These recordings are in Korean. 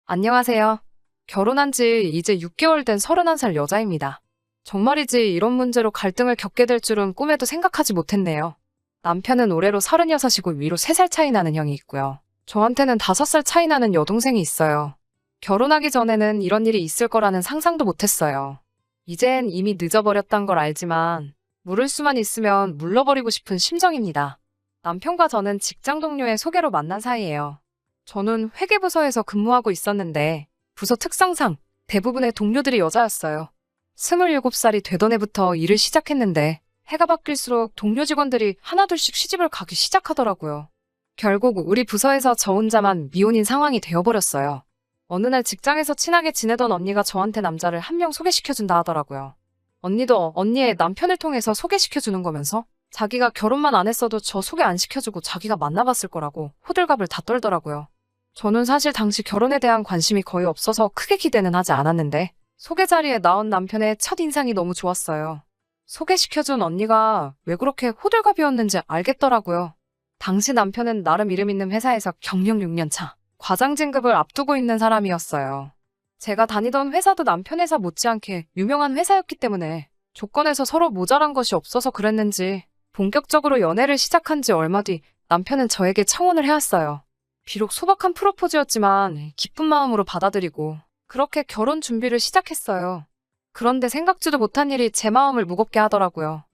안녕하세요. 결혼한 지 이제 6개월 된 31살 여자입니다. 정말이지 이런 문제로 갈등을 겪게 될 줄은 꿈에도 생각하지 못했네요. 남편은 올해로 36이고 위로 3살 차이 나는 형이 있고요. 저한테는 5살 차이 나는 여동생이 있어요. 결혼하기 전에는 이런 일이 있을 거라는 상상도 못했어요. 이젠 이미 늦어버렸단 걸 알지만 물을 수만 있으면 물러버리고 싶은 심정입니다. 남편과 저는 직장 동료의 소개로 만난 사이예요. 저는 회계부서에서 근무하고 있었는데 부서 특성상 대부분의 동료들이 여자였어요. 27살이 되던 해부터 일을 시작했는데 해가 바뀔수록 동료 직원들이 하나둘씩 시집을 가기 시작하더라고요. 결국 우리 부서에서 저 혼자만 미혼인 상황이 되어버렸어요. 어느 날 직장에서 친하게 지내던 언니가 저한테 남자를 한 명 소개시켜준다 하더라고요. 언니도 언니의 남편을 통해서 소개시켜주는 거면서 자기가 결혼만 안 했어도 저 소개 안 시켜주고 자기가 만나봤을 거라고 호들갑을 다 떨더라고요. 저는 사실 당시 결혼에 대한 관심이 거의 없어서 크게 기대는 하지 않았는데 소개 자리에 나온 남편의 첫인상이 너무 좋았어요. 소개시켜준 언니가 왜 그렇게 호들갑이었는지 알겠더라고요. 당시 남편은 나름 이름 있는 회사에서 경력 6년 차, 과장 진급을 앞두고 있는 사람이었어요. 제가 다니던 회사도 남편 회사 못지않게 유명한 회사였기 때문에 조건에서 서로 모자란 것이 없어서 그랬는지 본격적으로 연애를 시작한 지 얼마 뒤 남편은 저에게 청혼을 해왔어요. 비록 소박한 프로포즈였지만 기쁜 마음으로 받아들이고 그렇게 결혼 준비를 시작했어요. 그런데 생각지도 못한 일이 제 마음을 무겁게 하더라고요.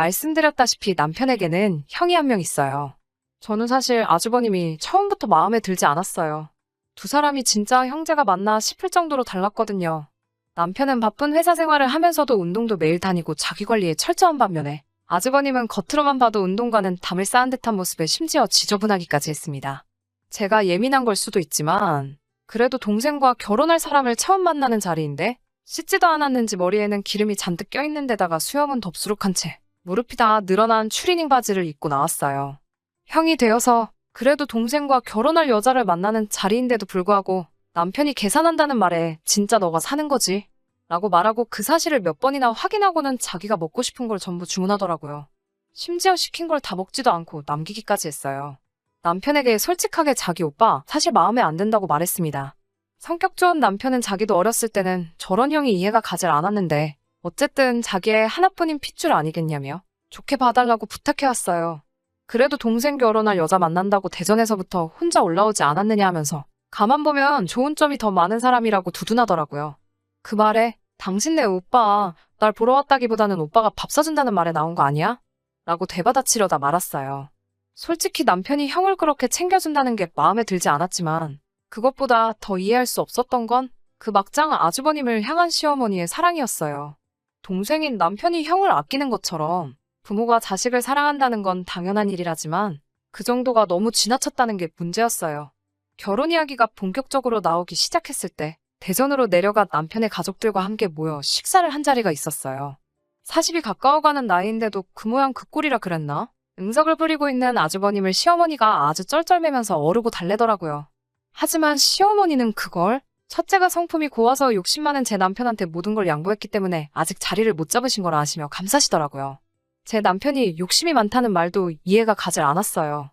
말씀드렸다시피 남편에게는 형이 한 명 있어요. 저는 사실 아주버님이 처음부터 마음에 들지 않았어요. 두 사람이 진짜 형제가 맞나 싶을 정도로 달랐거든요. 남편은 바쁜 회사 생활을 하면서도 운동도 매일 다니고 자기 관리에 철저한 반면에 아주버님은 겉으로만 봐도 운동과는 담을 쌓은 듯한 모습에 심지어 지저분하기까지 했습니다. 제가 예민한 걸 수도 있지만 그래도 동생과 결혼할 사람을 처음 만나는 자리인데 씻지도 않았는지 머리에는 기름이 잔뜩 껴있는 데다가 수염은 덥수룩한 채 무릎이 다 늘어난 추리닝 바지를 입고 나왔어요. 형이 되어서 그래도 동생과 결혼할 여자를 만나는 자리인데도 불구하고 남편이 계산한다는 말에 진짜 너가 사는 거지? 라고 말하고 그 사실을 몇 번이나 확인하고는 자기가 먹고 싶은 걸 전부 주문하더라고요. 심지어 시킨 걸 다 먹지도 않고 남기기까지 했어요. 남편에게 솔직하게 자기 오빠 사실 마음에 안 든다고 말했습니다. 성격 좋은 남편은 자기도 어렸을 때는 저런 형이 이해가 가질 않았는데 어쨌든 자기의 하나뿐인 핏줄 아니겠냐며 좋게 봐달라고 부탁해왔어요. 그래도 동생 결혼할 여자 만난다고 대전에서부터 혼자 올라오지 않았느냐 하면서 가만 보면 좋은 점이 더 많은 사람이라고 두둔하더라고요. 그 말에 당신네 오빠 날 보러 왔다기보다는 오빠가 밥 사준다는 말에 나온 거 아니야? 라고 되받아치려다 말았어요. 솔직히 남편이 형을 그렇게 챙겨준다는 게 마음에 들지 않았지만 그것보다 더 이해할 수 없었던 건 그 막장 아주버님을 향한 시어머니의 사랑이었어요. 동생인 남편이 형을 아끼는 것처럼 부모가 자식을 사랑한다는 건 당연한 일이라지만 그 정도가 너무 지나쳤다는 게 문제였어요. 결혼 이야기가 본격적으로 나오기 시작했을 때 대전으로 내려가 남편의 가족들과 함께 모여 식사를 한 자리가 있었어요. 40이 가까워가는 나이인데도 그 모양 그 꼴이라 그랬나? 응석을 부리고 있는 아주버님을 시어머니가 아주 쩔쩔매면서 어르고 달래더라고요. 하지만 시어머니는 그걸 첫째가 성품이 고와서 욕심 많은 제 남편한테 모든 걸 양보했기 때문에 아직 자리를 못 잡으신 거라 하시며 감사시더라고요. 제 남편이 욕심이 많다는 말도 이해가 가질 않았어요.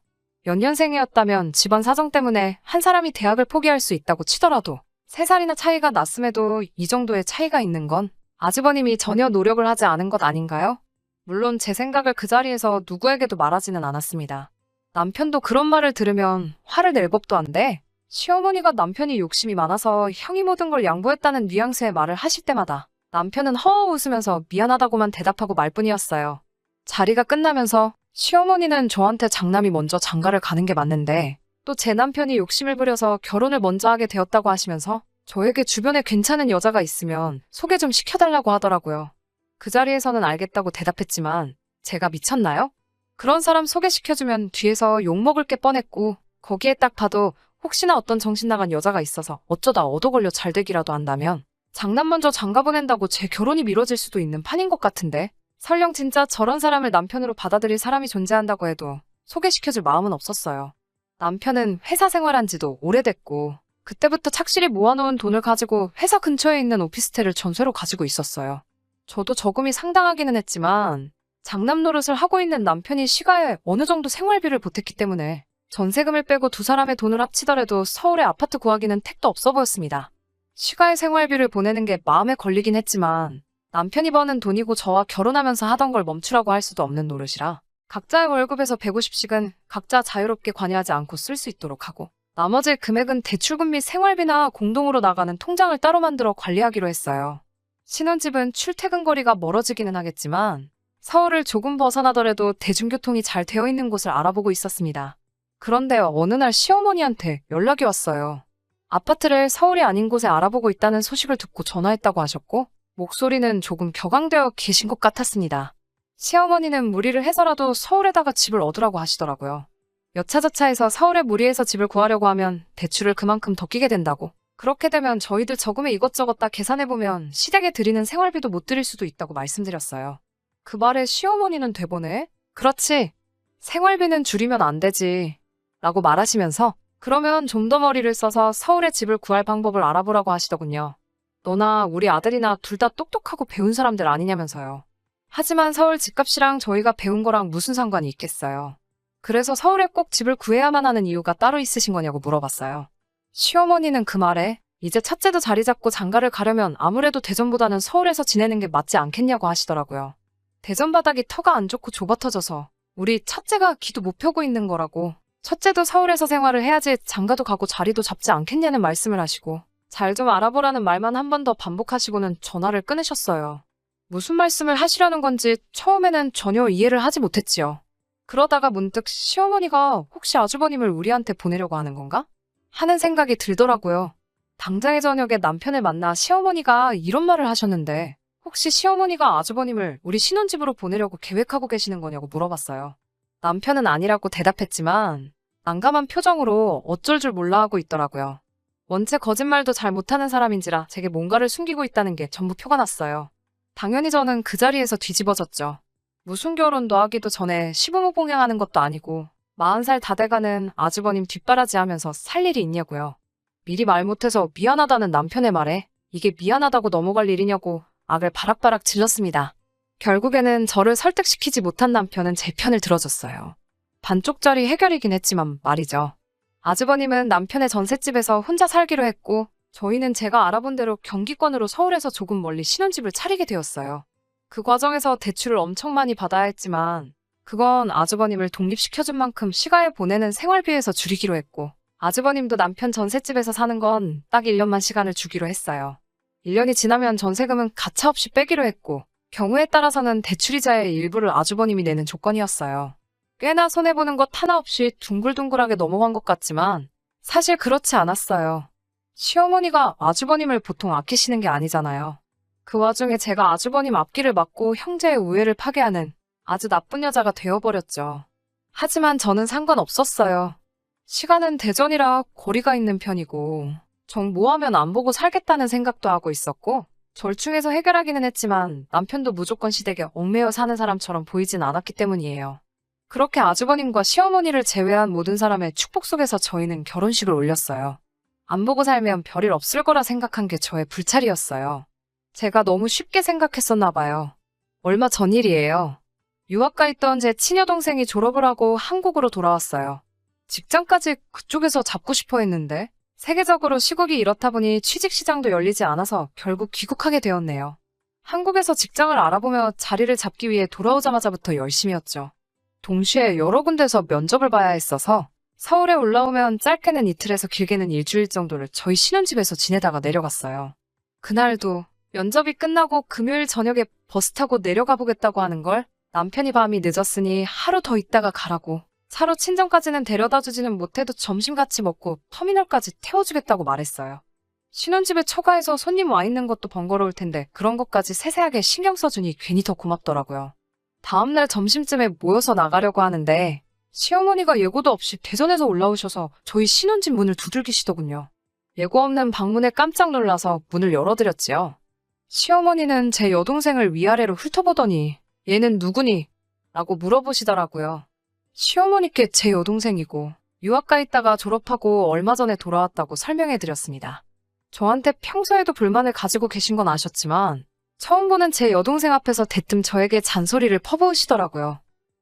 연년생이었다면 집안 사정 때문에 한 사람이 대학을 포기할 수 있다고 치더라도 3살이나 차이가 났음에도 이 정도의 차이가 있는 건 아주버님이 전혀 노력을 하지 않은 것 아닌가요? 물론 제 생각을 그 자리에서 누구에게도 말하지는 않았습니다. 남편도 그런 말을 들으면 화를 낼 법도 한데 시어머니가 남편이 욕심이 많아서 형이 모든 걸 양보했다는 뉘앙스의 말을 하실 때마다 남편은 허허 웃으면서 미안하다고만 대답하고 말뿐이었어요. 자리가 끝나면서 시어머니는 저한테 장남이 먼저 장가를 가는 게 맞는데 또 제 남편이 욕심을 부려서 결혼을 먼저 하게 되었다고 하시면서 저에게 주변에 괜찮은 여자가 있으면 소개 좀 시켜달라고 하더라고요. 그 자리에서는 알겠다고 대답했지만 제가 미쳤나요? 그런 사람 소개시켜주면 뒤에서 욕먹을 게 뻔했고 거기에 딱 봐도 혹시나 어떤 정신 나간 여자가 있어서 어쩌다 얻어걸려 잘되기라도 한다면 장남 먼저 장가 보낸다고 제 결혼이 미뤄질 수도 있는 판인 것 같은데 설령 진짜 저런 사람을 남편으로 받아들일 사람이 존재한다고 해도 소개시켜줄 마음은 없었어요. 남편은 회사 생활한 지도 오래됐고 그때부터 착실히 모아놓은 돈을 가지고 회사 근처에 있는 오피스텔을 전세로 가지고 있었어요. 저도 저금이 상당하기는 했지만 장남 노릇을 하고 있는 남편이 시가에 어느 정도 생활비를 보탰기 때문에 전세금을 빼고 두 사람의 돈을 합치더라도 서울에 아파트 구하기는 택도 없어 보였습니다. 시가의 생활비를 보내는 게 마음에 걸리긴 했지만 남편이 버는 돈이고 저와 결혼하면서 하던 걸 멈추라고 할 수도 없는 노릇이라 각자의 월급에서 150씩은 각자 자유롭게 관여하지 않고 쓸 수 있도록 하고 나머지 금액은 대출금 및 생활비나 공동으로 나가는 통장을 따로 만들어 관리하기로 했어요. 신혼집은 출퇴근 거리가 멀어지기는 하겠지만 서울을 조금 벗어나더라도 대중교통이 잘 되어 있는 곳을 알아보고 있었습니다. 그런데 어느 날 시어머니한테 연락이 왔어요. 아파트를 서울이 아닌 곳에 알아보고 있다는 소식을 듣고 전화했다고 하셨고 목소리는 조금 격앙되어 계신 것 같았습니다. 시어머니는 무리를 해서라도 서울에다가 집을 얻으라고 하시더라고요. 여차저차해서 서울에 무리해서 집을 구하려고 하면 대출을 그만큼 더 끼게 된다고. 그렇게 되면 저희들 저금에 이것저것 다 계산해보면 시댁에 드리는 생활비도 못 드릴 수도 있다고 말씀드렸어요. 그 말에 시어머니는 되보네? 그렇지. 생활비는 줄이면 안 되지. 라고 말하시면서 그러면 좀 더 머리를 써서 서울에 집을 구할 방법을 알아보라고 하시더군요. 너나 우리 아들이나 둘 다 똑똑하고 배운 사람들 아니냐면서요. 하지만 서울 집값이랑 저희가 배운 거랑 무슨 상관이 있겠어요. 그래서 서울에 꼭 집을 구해야만 하는 이유가 따로 있으신 거냐고 물어봤어요. 시어머니는 그 말에 이제 첫째도 자리 잡고 장가를 가려면 아무래도 대전보다는 서울에서 지내는 게 맞지 않겠냐고 하시더라고요. 대전 바닥이 터가 안 좋고 좁아 터져서 우리 첫째가 기도 못 펴고 있는 거라고. 첫째도 서울에서 생활을 해야지 장가도 가고 자리도 잡지 않겠냐는 말씀을 하시고 잘 좀 알아보라는 말만 한 번 더 반복하시고는 전화를 끊으셨어요. 무슨 말씀을 하시려는 건지 처음에는 전혀 이해를 하지 못했지요. 그러다가 문득 시어머니가 혹시 아주버님을 우리한테 보내려고 하는 건가? 하는 생각이 들더라고요. 당장의 저녁에 남편을 만나 시어머니가 이런 말을 하셨는데 혹시 시어머니가 아주버님을 우리 신혼집으로 보내려고 계획하고 계시는 거냐고 물어봤어요. 남편은 아니라고 대답했지만 난감한 표정으로 어쩔 줄 몰라 하고 있더라고요. 원체 거짓말도 잘 못하는 사람인지라 제게 뭔가를 숨기고 있다는 게 전부 표가 났어요. 당연히 저는 그 자리에서 뒤집어졌죠. 무슨 결혼도 하기도 전에 시부모 봉양하는 것도 아니고 40살 다 돼가는 아주버님 뒷바라지 하면서 살 일이 있냐고요. 미리 말 못해서 미안하다는 남편의 말에 이게 미안하다고 넘어갈 일이냐고 악을 바락바락 질렀습니다. 결국에는 저를 설득시키지 못한 남편은 제 편을 들어줬어요. 반쪽짜리 해결이긴 했지만 말이죠. 아주버님은 남편의 전셋집에서 혼자 살기로 했고 저희는 제가 알아본 대로 경기권으로 서울에서 조금 멀리 신혼집을 차리게 되었어요. 그 과정에서 대출을 엄청 많이 받아야 했지만 그건 아주버님을 독립시켜준 만큼 시가에 보내는 생활비에서 줄이기로 했고 아주버님도 남편 전셋집에서 사는 건 딱 1년만 시간을 주기로 했어요. 1년이 지나면 전세금은 가차없이 빼기로 했고 경우에 따라서는 대출이자의 일부를 아주버님이 내는 조건이었어요. 꽤나 손해보는 것 하나 없이 둥글둥글하게 넘어간 것 같지만 사실 그렇지 않았어요. 시어머니가 아주버님을 보통 아끼시는 게 아니잖아요. 그 와중에 제가 아주버님 앞길을 막고 형제의 우애를 파괴하는 아주 나쁜 여자가 되어버렸죠. 하지만 저는 상관없었어요. 시간은 대전이라 거리가 있는 편이고 정 뭐하면 안 보고 살겠다는 생각도 하고 있었고 절충해서 해결하기는 했지만 남편도 무조건 시댁에 얽매여 사는 사람처럼 보이진 않았기 때문이에요. 그렇게 아주버님과 시어머니를 제외한 모든 사람의 축복 속에서 저희는 결혼식을 올렸어요. 안 보고 살면 별일 없을 거라 생각한 게 저의 불찰이었어요. 제가 너무 쉽게 생각했었나 봐요. 얼마 전 일이에요. 유학가 있던 제 친여동생이 졸업을 하고 한국으로 돌아왔어요. 직장까지 그쪽에서 잡고 싶어 했는데 세계적으로 시국이 이렇다 보니 취직시장도 열리지 않아서 결국 귀국하게 되었네요. 한국에서 직장을 알아보며 자리를 잡기 위해 돌아오자마자부터 열심히였죠. 동시에 여러 군데서 면접을 봐야 했어서 서울에 올라오면 짧게는 이틀에서 길게는 일주일 정도를 저희 신혼집에서 지내다가 내려갔어요. 그날도 면접이 끝나고 금요일 저녁에 버스 타고 내려가 보겠다고 하는 걸 남편이 밤이 늦었으니 하루 더 있다가 가라고 차로 친정까지는 데려다 주지는 못해도 점심 같이 먹고 터미널까지 태워주겠다고 말했어요. 신혼집에 처가해서 손님 와 있는 것도 번거로울 텐데 그런 것까지 세세하게 신경 써주니 괜히 더 고맙더라고요. 다음날 점심쯤에 모여서 나가려고 하는데 시어머니가 예고도 없이 대전에서 올라오셔서 저희 신혼집 문을 두들기시더군요. 예고 없는 방문에 깜짝 놀라서 문을 열어드렸지요. 시어머니는 제 여동생을 위아래로 훑어보더니 얘는 누구니? 라고 물어보시더라고요. 시어머니께 제 여동생이고 유학가 있다가 졸업하고 얼마 전에 돌아왔다고 설명해드렸습니다. 저한테 평소에도 불만을 가지고 계신 건 아셨지만 처음 보는 제 여동생 앞에서 대뜸 저에게 잔소리를 퍼부으시더라고요.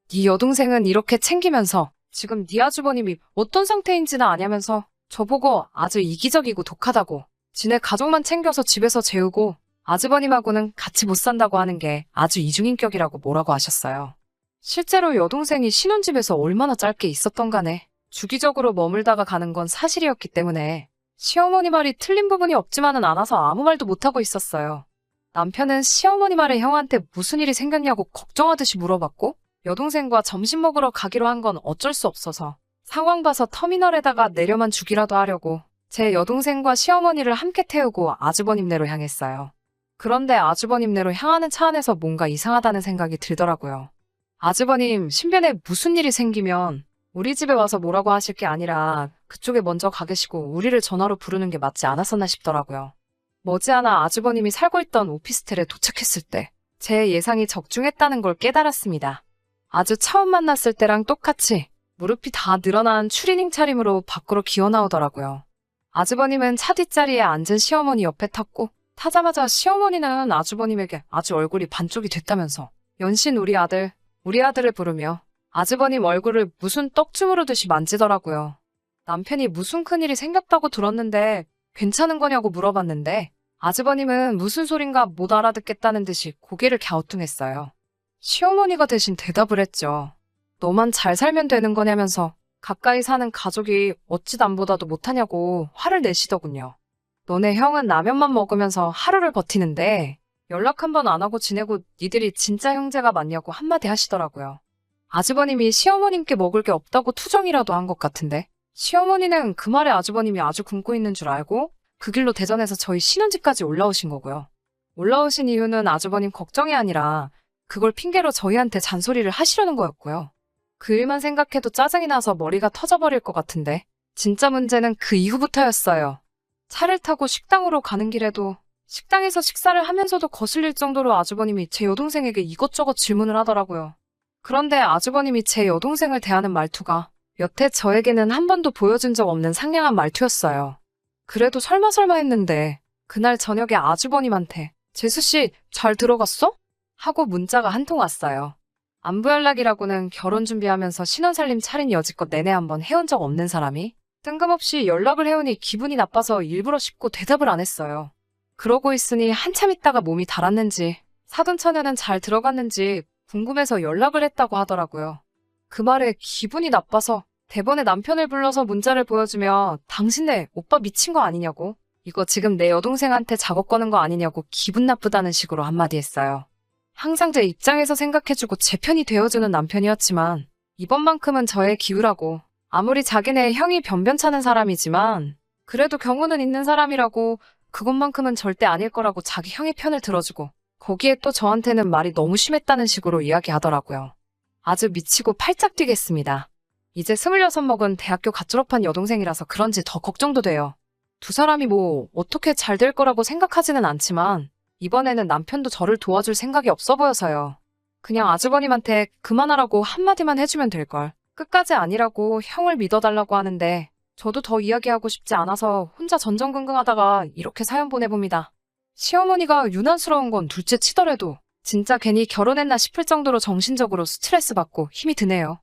네 여동생은 이렇게 챙기면서 지금 네 아주버님이 어떤 상태인지는 아냐면서 저보고 아주 이기적이고 독하다고, 지네 가족만 챙겨서 집에서 재우고 아주버님하고는 같이 못 산다고 하는 게 아주 이중인격이라고 뭐라고 하셨어요. 실제로 여동생이 신혼집에서 얼마나 짧게 있었던 간에 주기적으로 머물다가 가는 건 사실이었기 때문에 시어머니 말이 틀린 부분이 없지만은 않아서 아무 말도 못하고 있었어요. 남편은 시어머니 말에 형한테 무슨 일이 생겼냐고 걱정하듯이 물어봤고, 여동생과 점심 먹으러 가기로 한 건 어쩔 수 없어서 상황 봐서 터미널에다가 내려만 주기라도 하려고 제 여동생과 시어머니를 함께 태우고 아주버님네로 향했어요. 그런데 아주버님네로 향하는 차 안에서 뭔가 이상하다는 생각이 들더라고요. 아주버님, 신변에 무슨 일이 생기면 우리 집에 와서 뭐라고 하실 게 아니라 그쪽에 먼저 가 계시고 우리를 전화로 부르는 게 맞지 않았었나 싶더라고요. 머지않아 아주버님이 살고 있던 오피스텔에 도착했을 때 제 예상이 적중했다는 걸 깨달았습니다. 아주 처음 만났을 때랑 똑같이 무릎이 다 늘어난 추리닝 차림으로 밖으로 기어 나오더라고요. 아주버님은 차 뒷자리에 앉은 시어머니 옆에 탔고, 타자마자 시어머니는 아주버님에게 아주 얼굴이 반쪽이 됐다면서 연신 우리 아들을 부르며 아주버님 얼굴을 무슨 떡 주무르듯이 만지더라고요. 남편이 무슨 큰일이 생겼다고 들었는데 괜찮은 거냐고 물어봤는데 아주버님은 무슨 소린가 못 알아듣겠다는 듯이 고개를 갸우뚱했어요. 시어머니가 대신 대답을 했죠. 너만 잘 살면 되는 거냐면서 가까이 사는 가족이 어찌 남보다도 못하냐고 화를 내시더군요. 너네 형은 라면만 먹으면서 하루를 버티는데 연락 한 번 안 하고 지내고 니들이 진짜 형제가 맞냐고 한마디 하시더라고요. 아주버님이 시어머님께 먹을 게 없다고 투정이라도 한 것 같은데 시어머니는 그 말에 아주버님이 아주 굶고 있는 줄 알고 그 길로 대전에서 저희 신혼집까지 올라오신 거고요. 올라오신 이유는 아주버님 걱정이 아니라 그걸 핑계로 저희한테 잔소리를 하시려는 거였고요. 그 일만 생각해도 짜증이 나서 머리가 터져버릴 것 같은데 진짜 문제는 그 이후부터였어요. 차를 타고 식당으로 가는 길에도 식당에서 식사를 하면서도 거슬릴 정도로 아주버님이 제 여동생에게 이것저것 질문을 하더라고요. 그런데 아주버님이 제 여동생을 대하는 말투가 여태 저에게는 한 번도 보여준 적 없는 상냥한 말투였어요. 그래도 설마 했는데 그날 저녁에 아주버님한테 재수씨 잘 들어갔어? 하고 문자가 한 통 왔어요. 안부 연락이라고는 결혼 준비하면서 신혼살림 차린 여지껏 내내 한번 해온 적 없는 사람이 뜬금없이 연락을 해오니 기분이 나빠서 일부러 씹고 대답을 안 했어요. 그러고 있으니 한참 있다가 몸이 달았는지 사돈 처녀는 잘 들어갔는지 궁금해서 연락을 했다고 하더라고요. 그 말에 기분이 나빠서 대번에 남편을 불러서 문자를 보여주며 당신네 오빠 미친 거 아니냐고, 이거 지금 내 여동생한테 작업 거는 거 아니냐고 기분 나쁘다는 식으로 한마디 했어요. 항상 제 입장에서 생각해주고 제 편이 되어주는 남편이었지만 이번만큼은 저의 기우라고, 아무리 자기네 형이 변변찮은 사람이지만 그래도 경우는 있는 사람이라고, 그것만큼은 절대 아닐 거라고 자기 형의 편을 들어주고 거기에 또 저한테는 말이 너무 심했다는 식으로 이야기하더라고요. 아주 미치고 팔짝 뛰겠습니다. 이제 26 먹은 대학교 갓 졸업한 여동생이라서 그런지 더 걱정도 돼요. 두 사람이 뭐 어떻게 잘 될 거라고 생각하지는 않지만 이번에는 남편도 저를 도와줄 생각이 없어 보여서요. 그냥 아주버님한테 그만하라고 한마디만 해주면 될걸. 끝까지 아니라고 형을 믿어달라고 하는데 저도 더 이야기하고 싶지 않아서 혼자 전전긍긍하다가 이렇게 사연 보내봅니다. 시어머니가 유난스러운 건 둘째 치더라도 진짜 괜히 결혼했나 싶을 정도로 정신적으로 스트레스 받고 힘이 드네요.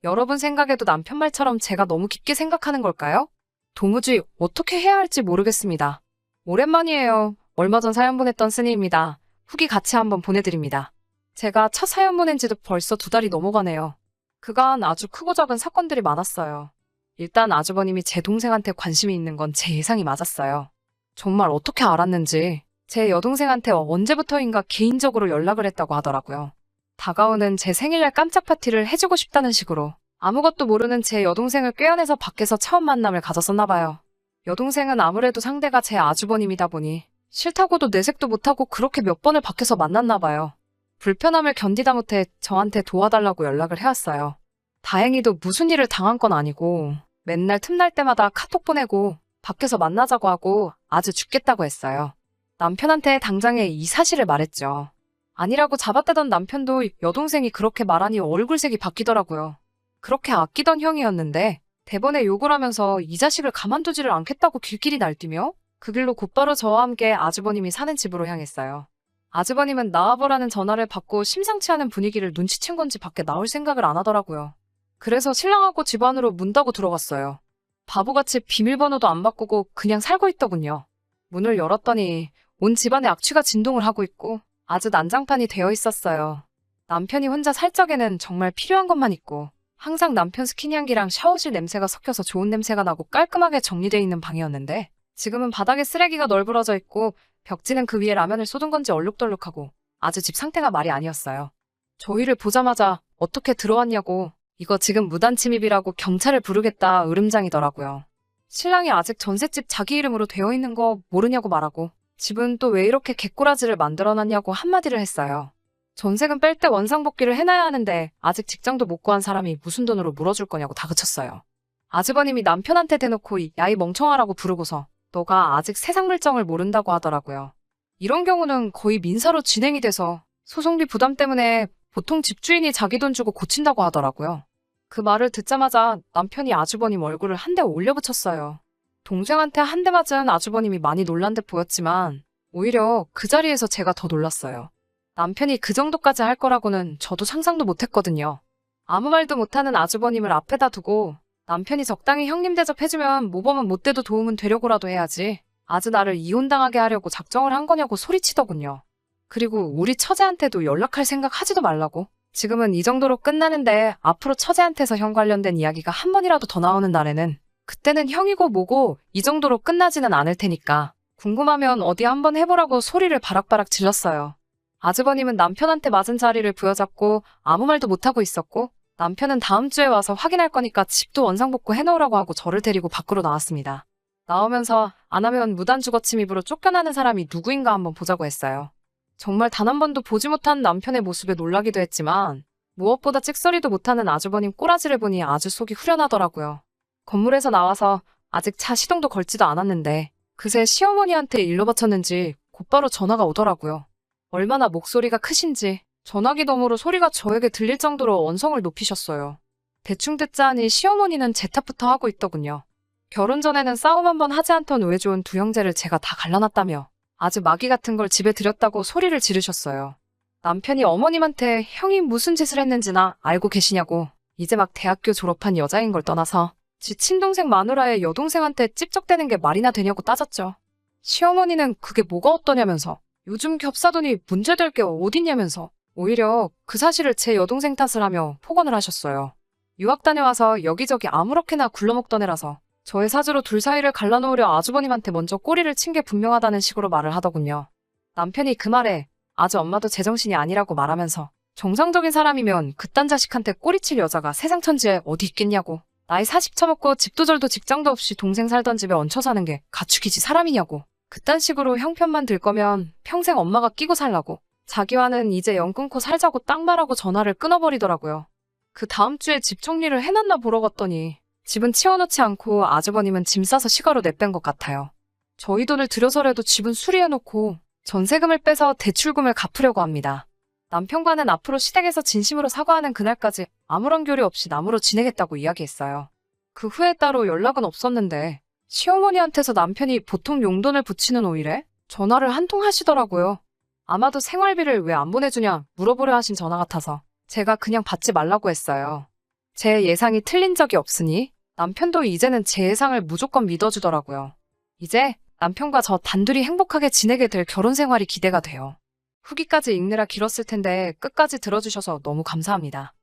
여러분 생각에도 남편 말처럼 제가 너무 깊게 생각하는 걸까요? 도무지 어떻게 해야 할지 모르겠습니다. 오랜만이에요. 얼마 전 사연 보냈던 쓰니입니다. 후기 같이 한번 보내드립니다. 제가 첫 사연 보낸 지도 벌써 2달이 넘어가네요. 그간 아주 크고 작은 사건들이 많았어요. 일단 아주버님이 제 동생한테 관심이 있는 건 제 예상이 맞았어요. 정말 어떻게 알았는지 제 여동생한테 언제부터인가 개인적으로 연락을 했다고 하더라고요. 다가오는 제 생일날 깜짝 파티를 해주고 싶다는 식으로 아무것도 모르는 제 여동생을 꿰어내서 밖에서 처음 만남을 가졌었나 봐요. 여동생은 아무래도 상대가 제 아주버님이다 보니 싫다고도 내색도 못하고 그렇게 몇 번을 밖에서 만났나 봐요. 불편함을 견디다 못해 저한테 도와달라고 연락을 해왔어요. 다행히도 무슨 일을 당한 건 아니고 맨날 틈날 때마다 카톡 보내고 밖에서 만나자고 하고 아주 죽겠다고 했어요. 남편한테 당장에 이 사실을 말했죠. 아니라고 잡아떼던 남편도 여동생이 그렇게 말하니 얼굴색이 바뀌더라고요. 그렇게 아끼던 형이었는데 대번에 욕을 하면서 이 자식을 가만두지를 않겠다고 길길이 날뛰며 그 길로 곧바로 저와 함께 아주버님이 사는 집으로 향했어요. 아주버님은 나와보라는 전화를 받고 심상치 않은 분위기를 눈치챈 건지 밖에 나올 생각을 안 하더라고요. 그래서 신랑하고 집 안으로 문 닫고 들어갔어요. 바보같이 비밀번호도 안 바꾸고 그냥 살고 있더군요. 문을 열었더니 온 집안에 악취가 진동을 하고 있고 아주 난장판이 되어 있었어요. 남편이 혼자 살 적에는 정말 필요한 것만 있고 항상 남편 스킨향기랑 샤워실 냄새가 섞여서 좋은 냄새가 나고 깔끔하게 정리되어 있는 방이었는데 지금은 바닥에 쓰레기가 널브러져 있고 벽지는 그 위에 라면을 쏟은 건지 얼룩덜룩하고 아주 집 상태가 말이 아니었어요. 저희를 보자마자 어떻게 들어왔냐고 이거 지금 무단 침입이라고 경찰을 부르겠다 으름장이더라고요. 신랑이 아직 전셋집 자기 이름으로 되어 있는 거 모르냐고 말하고 집은 또 왜 이렇게 개꼬라지를 만들어놨냐고 한마디를 했어요. 전세금 뺄 때 원상복귀를 해놔야 하는데 아직 직장도 못 구한 사람이 무슨 돈으로 물어줄 거냐고 다그쳤어요. 아주버님이 남편한테 대놓고 야이 멍청하라고 부르고서 너가 아직 세상 물정을 모른다고 하더라고요. 이런 경우는 거의 민사로 진행이 돼서 소송비 부담 때문에 보통 집주인이 자기 돈 주고 고친다고 하더라고요. 그 말을 듣자마자 남편이 아주버님 얼굴을 한 대 올려붙였어요. 동생한테 한 대 맞은 아주버님이 많이 놀란 듯 보였지만 오히려 그 자리에서 제가 더 놀랐어요. 남편이 그 정도까지 할 거라고는 저도 상상도 못했거든요. 아무 말도 못하는 아주버님을 앞에다 두고 남편이 적당히 형님 대접해주면 모범은 못 돼도 도움은 되려고라도 해야지. 아주 나를 이혼당하게 하려고 작정을 한 거냐고 소리치더군요. 그리고 우리 처제한테도 연락할 생각 하지도 말라고. 지금은 이 정도로 끝나는데 앞으로 처제한테서 형 관련된 이야기가 한 번이라도 더 나오는 날에는 그때는 형이고 뭐고 이 정도로 끝나지는 않을 테니까 궁금하면 어디 한번 해보라고 소리를 바락바락 질렀어요. 아주버님은 남편한테 맞은 자리를 부여잡고 아무 말도 못하고 있었고 남편은 다음 주에 와서 확인할 거니까 집도 원상복구 해놓으라고 하고 저를 데리고 밖으로 나왔습니다. 나오면서 안 하면 무단 주거침입으로 쫓겨나는 사람이 누구인가 한번 보자고 했어요. 정말 단 한 번도 보지 못한 남편의 모습에 놀라기도 했지만 무엇보다 찍소리도 못하는 아주버님 꼬라지를 보니 아주 속이 후련하더라고요. 건물에서 나와서 아직 차 시동도 걸지도 않았는데 그새 시어머니한테 일로 바쳤는지 곧바로 전화가 오더라고요. 얼마나 목소리가 크신지 전화기 너머로 소리가 저에게 들릴 정도로 언성을 높이셨어요. 대충 듣자 하니 시어머니는 제 탓부터 하고 있더군요. 결혼 전에는 싸움 한 번 하지 않던 우애 좋은 두 형제를 제가 다 갈라놨다며 아주 마귀 같은 걸 집에 들였다고 소리를 지르셨어요. 남편이 어머님한테 형이 무슨 짓을 했는지나 알고 계시냐고 이제 막 대학교 졸업한 여자인 걸 떠나서 지 친동생 마누라의 여동생한테 찝쩍대는 게 말이나 되냐고 따졌죠. 시어머니는 그게 뭐가 어떠냐면서 요즘 겹사돈이 문제될 게 어딨냐면서 오히려 그 사실을 제 여동생 탓을 하며 폭언을 하셨어요. 유학 다녀와서 여기저기 아무렇게나 굴러먹던 애라서 저의 사주로 둘 사이를 갈라놓으려 아주버님한테 먼저 꼬리를 친 게 분명하다는 식으로 말을 하더군요. 남편이 그 말에 아주 엄마도 제정신이 아니라고 말하면서 정상적인 사람이면 그딴 자식한테 꼬리칠 여자가 세상 천지에 어디 있겠냐고 나이 40 처먹고 집도 절도 직장도 없이 동생 살던 집에 얹혀 사는 게 가축이지 사람이냐고 그딴 식으로 형편만 들 거면 평생 엄마가 끼고 살라고 자기와는 이제 연 끊고 살자고 딱 말하고 전화를 끊어버리더라고요. 그 다음 주에 집 정리를 해놨나 보러 갔더니 집은 치워놓지 않고 아주버님은 짐 싸서 시가로 내뺀 것 같아요. 저희 돈을 들여서라도 집은 수리해놓고 전세금을 빼서 대출금을 갚으려고 합니다. 남편과는 앞으로 시댁에서 진심으로 사과하는 그날까지 아무런 교류 없이 남으로 지내겠다고 이야기했어요. 그 후에 따로 연락은 없었는데 시어머니한테서 남편이 보통 용돈을 붙이는 5일에 전화를 한 통 하시더라고요. 아마도 생활비를 왜 안 보내주냐 물어보려 하신 전화 같아서 제가 그냥 받지 말라고 했어요. 제 예상이 틀린 적이 없으니 남편도 이제는 제 예상을 무조건 믿어주더라고요. 이제 남편과 저 단둘이 행복하게 지내게 될 결혼 생활이 기대가 돼요. 후기까지 읽느라 길었을 텐데 끝까지 들어주셔서 너무 감사합니다.